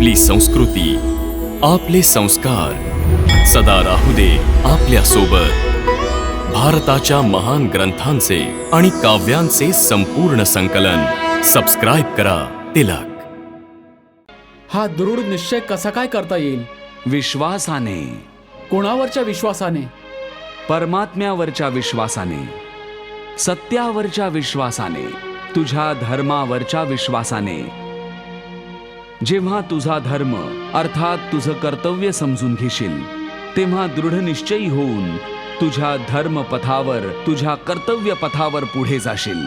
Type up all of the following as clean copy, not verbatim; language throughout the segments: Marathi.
आपली संस्कृती, आपले संस्कार सदा राहू दे आपल्या सोबत. भारताच्या महान ग्रंथांचे आणि काव्यांचे संपूर्ण संकलन. सबस्क्राईब करा तिलक. हा दृढ निश्चय कसा काय करता येईल? विश्वासाने. कोणावरच्या विश्वासाने? परमात्म्यावरच्या विश्वासाने, सत्यावरच्या विश्वासाने, तुझ्या धर्मावरच्या विश्वासाने. जेव्हा तुझा धर्म अर्थात तुझं कर्तव्य समजून घेशील, तेव्हा दृढ निश्चयी होऊन तुझ्या धर्मपथावर, तुझ्या कर्तव्य पथावर पुढे जाशील.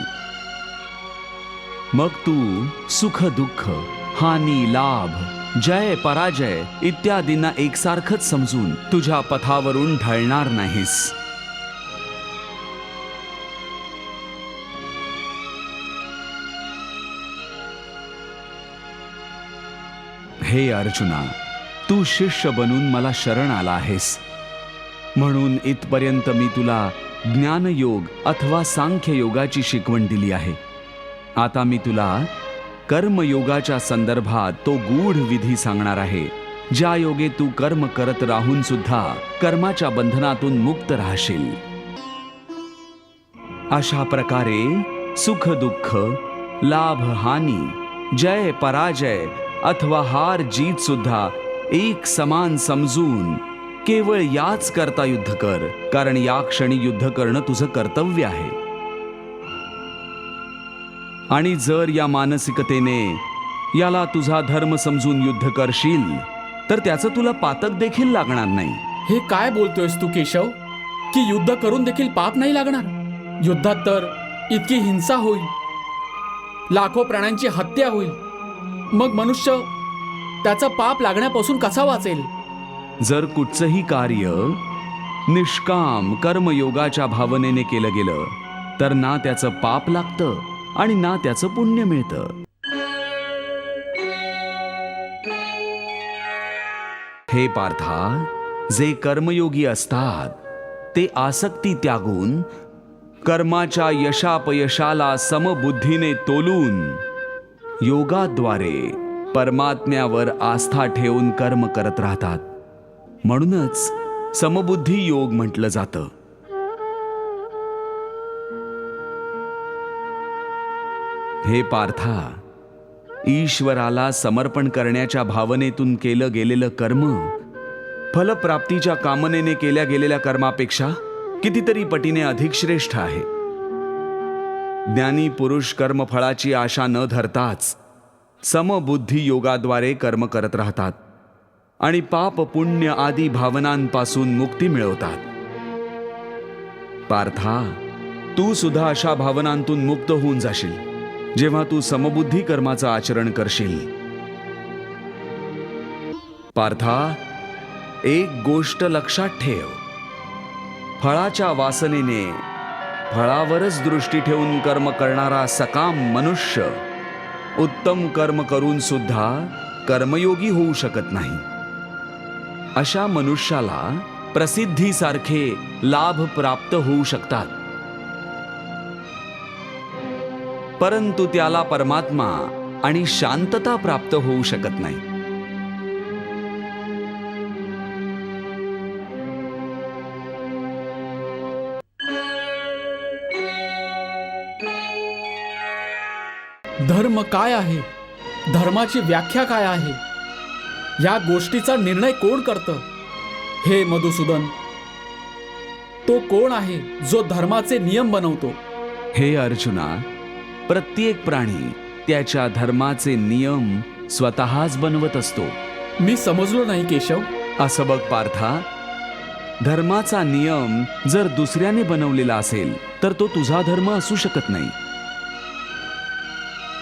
मग तू सुख दुःख, हानी लाभ, जय पराजय इत्यादींना एकसारखंच समजून तुझ्या पथावरून ढळणार नाहीस. हे अर्जुना, तू शिष्य बनून मला शरण आला आहेस, म्हणून इथपर्यंत मी तुला ज्ञानयोग अथवा सांख्ययोगाची शिकवण दिली आहे. आता मी तुला कर्मयोगाच्या संदर्भात तो गूढ विधी सांगणार आहे, ज्या योगे तू कर्म करत राहून सुद्धा कर्माच्या बंधनातून मुक्त राहशील. अशा प्रकारे सुख दुःख, लाभ हानी, जय पराजय अथवा हार जीत सुद्धा एक समान समजून केवळ याच करता युद्ध कर, कारण या क्षणी युद्ध करणं तुझं कर्तव्य आहे. आणि जर या मानसिकतेने याला तुझा धर्म समजून युद्ध करशील, तर त्याचं तुला पातक देखील लागणार नाही. हे काय बोलतोयस तू केशव, की युद्ध करून देखील पाप नाही लागणार? युद्धात तर इतकी हिंसा होईल, लाखो प्राण्यांची हत्या होईल. मग मनुष्य त्याचा पाप लागण्यापासून कसा वाचेल? जर कुठचंही कार्य निष्काम कर्मयोगाच्या भावनेने केलं गेलं, तर ना त्याचं पाप लागतं आणि ना त्याचं पुण्य मिळतं. हे पार्था, जे कर्मयोगी असतात ते आसक्ती त्यागून कर्माच्या यशापयशाला समबुद्धीने तोलून योगाद्वारे परमात्म्यावर आस्था ठेवून कर्म करत राहतात. म्हणूनच समबुद्धी योग म्हटलं जातं. हे पार्था, ईश्वराला समर्पण करण्याच्या भावनेतून केलं गेलेलं कर्म फलप्राप्तीच्या कामनेने केल्या गेलेल्या कर्मापेक्षा कितीतरी पटीने अधिक श्रेष्ठ आहे. ज्ञानी पुरुष कर्मफळाची आशा न धरताच समबुद्धी योगाद्वारे कर्म करत राहतात आणि पाप पुण्य आदी भावनांपासून मुक्ती मिळवतात. पार्था, तू सुद्धा अशा भावनांतून मुक्त होऊन जाशील जेव्हा तू समबुद्धी कर्माचं आचरण करशील. पार्था, एक गोष्ट लक्षात ठेव, फळाच्या वासनेने फळावरच दृष्टी ठेवून कर्म करणारा सकाम मनुष्य उत्तम कर्म करून सुद्धा कर्मयोगी होऊ शकत नाही. अशा मनुष्याला प्रसिद्धीसारखे लाभ प्राप्त होऊ शकतात, परंतु त्याला परमात्मा आणि शांतता प्राप्त होऊ शकत नाही. धर्म काय आहे? धर्माची व्याख्या काय आहे? या गोष्टीचा निर्णय कोण करतं? हे मधुसूदन, तो कोण आहे जो धर्माचे नियम बनवतो? हे अर्जुना, प्रत्येक प्राणी त्याच्या धर्माचे नियम स्वतःच बनवत असतो. मी समजलो नाही केशव. असं बघ पार्था, धर्माचा नियम जर दुसऱ्याने बनवलेला असेल तर तो तुझा धर्म असू शकत नाही.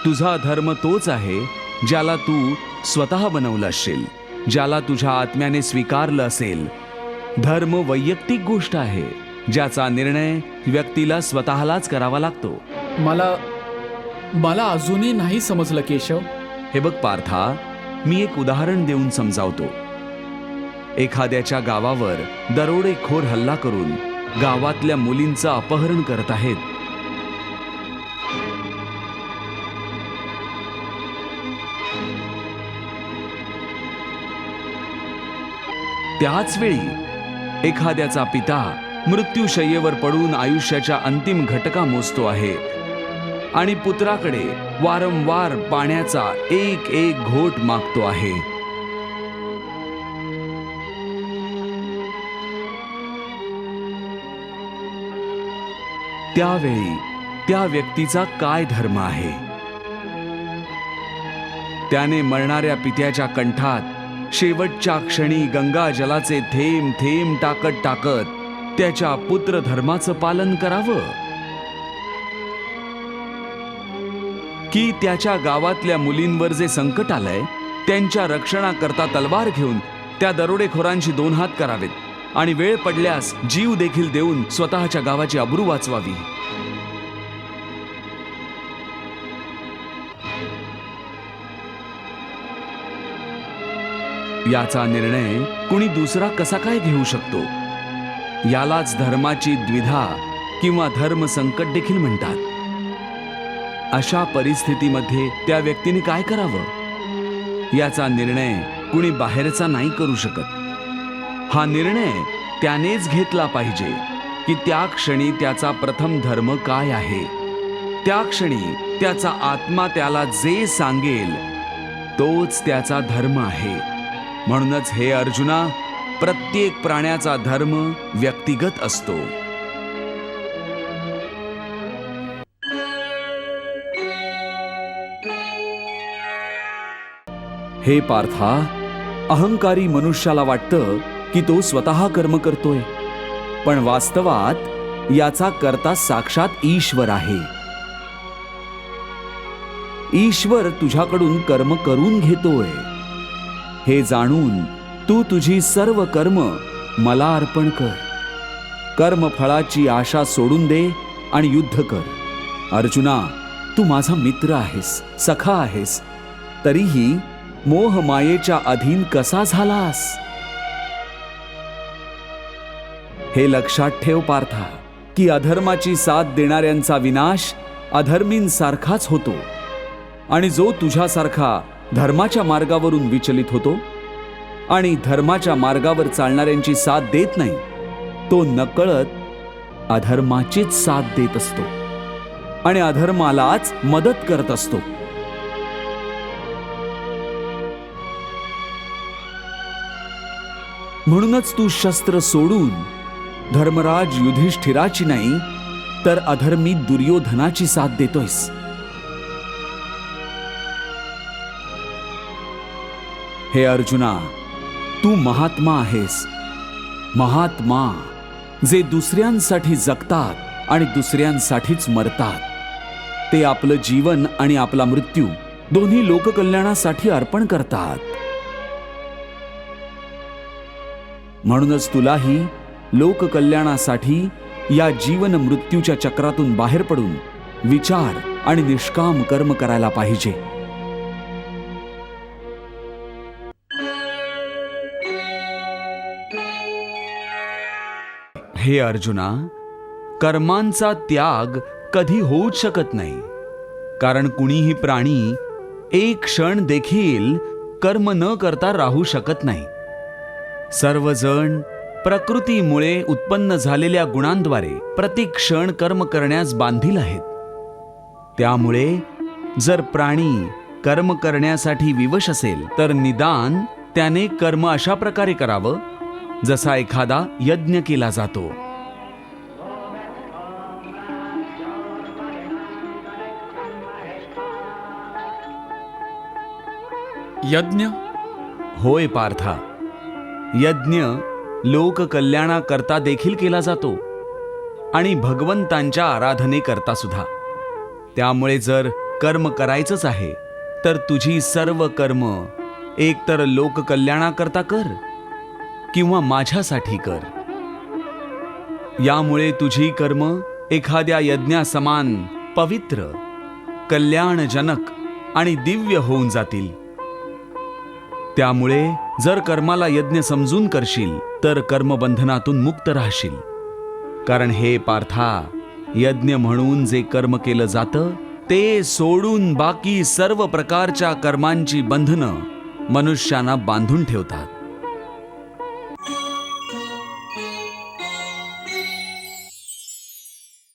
तुझा धर्म तोच आहे ज्याला तू स्वतः बनवलं असेल, ज्याला तुझ्या आत्म्याने स्वीकारलं असेल. धर्म वैयक्तिक गोष्ट आहे, ज्याचा निर्णय व्यक्तीला स्वतःलाच करावा लागतो. मला अजूनही नाही समजलं केशव. हे बघ पार्था, मी एक उदाहरण देऊन समजावतो. एखाद्याच्या गावावर दरोडेखोर हल्ला करून गावातल्या मुलींचं अपहरण करत आहेत. त्याच वेळी एखाद्याचा पिता मृत्यूशय्येवर पडून आयुष्याच्या अंतिम घटका मोजतो आहे आणि पुत्राकडे वारंवार पाण्याचा एक एक घोट मागतो आहे. त्यावेळी त्या व्यक्तीचा काय धर्म आहे? त्याने मरणाऱ्या पित्याच्या कंठात शेवटच्या क्षणी गंगा जलाचे थेंब थेंब टाकत टाकत त्याच्या पुत्र धर्माचं पालन करावं, की त्याच्या गावातल्या मुलींवर जे संकट आलंय त्यांच्या रक्षणाकरता तलवार घेऊन त्या दरोडेखोरांशी 2 हात करावेत आणि वेळ पडल्यास जीव देखील देऊन स्वतःच्या गावाची अब्रू वाचवावी? याचा निर्णय कुणी दुसरा कसा काय घेऊ शकतो? यालाच धर्माची द्विधा किंवा धर्म संकट देखील म्हणतात. अशा परिस्थितीमध्ये त्या व्यक्तीने काय करावं याचा निर्णय कुणी बाहेरचा नाही करू शकत. हा निर्णय त्यानेच घेतला पाहिजे की त्या क्षणी त्याचा प्रथम धर्म काय आहे. त्या क्षणी त्याचा आत्मा त्याला जे सांगेल तोच त्याचा धर्म आहे. म्हणूनच हे अर्जुना, प्रत्येक प्राण्याचा धर्म व्यक्तिगत असतो. हे पार्था, अहंकारी मनुष्याला वाटतं की तो स्वतः कर्म करतोय, पण वास्तवात याचा कर्ता साक्षात ईश्वर आहे. ईश्वर तुझ्याकडून कर्म करून घेतोय हे जाणून तू तुझी सर्व कर्म मला अर्पण कर. कर्मफळाची आशा सोडून दे आणि युद्ध कर. अर्जुना, तू माझा मित्र आहेस, सखा आहेस, तरीही मोहमायेच्या अधीन कसा झालास? हे लक्षात ठेव पार्था, की अधर्माची साथ देणाऱ्यांचा विनाश अधर्मींसारखाच होतो आणि जो तुझ्यासारखा धर्माच्या मार्गावरून विचलित होतो आणि धर्माच्या मार्गावर चालणाऱ्यांची साथ देत नाही, तो नकळत अधर्माचीच साथ देत असतो आणि अधर्मालाच मदत करत असतो. म्हणूनच तू शस्त्र सोडून धर्मराज युधिष्ठिराची नाही तर अधर्मी दुर्योधनाची साथ देतोयस. हे अर्जुना, तू महात्मा आहेस. महात्मा जे दुसऱ्यांसाठी जगतात आणि दुसऱ्यांसाठीच मरतात. ते आपलं जीवन आणि आपला मृत्यू दोन्ही लोककल्याणासाठी अर्पण करतात. म्हणूनच तुलाही लोककल्याणासाठी या जीवन मृत्यूच्या चक्रातून बाहेर पडून विचार आणि निष्काम कर्म करायला पाहिजे. हे अर्जुना, कर्मांचा त्याग कधी होऊच शकत नाही, कारण कुणीही प्राणी एक क्षण देखील कर्म न करता राहू शकत नाही. सर्वजण प्रकृतीमुळे उत्पन्न झालेल्या गुणांद्वारे प्रतिक्षण कर्म करण्यास बांधील आहेत. त्यामुळे जर प्राणी कर्म करण्यासाठी विवश असेल तर निदान त्याने कर्म अशा प्रकारे करावं जसा एखादा यज्ञ केला जातो. यज्ञ? होय पार्था, यज्ञ लोककल्याणाकरता देखील केला जातो आणि भगवंतांच्या आराधनेकरता सुद्धा. त्यामुळे जर कर्म करायचंच आहे तर तुझी सर्व कर्म एकतर लोककल्याणाकरता कर किंवा माझ्यासाठी कर. यामुळे तुझी कर्म एखाद्या यज्ञासमान पवित्र, कल्याणजनक आणि दिव्य होऊन जातील. त्यामुळे जर कर्माला यज्ञ समजून करशील तर कर्मबंधनातून मुक्त राहशील. कारण हे पार्था, यज्ञ म्हणून जे कर्म केलं जातं ते सोडून बाकी सर्व प्रकारच्या कर्मांची बंधनं मनुष्यांना बांधून ठेवतात.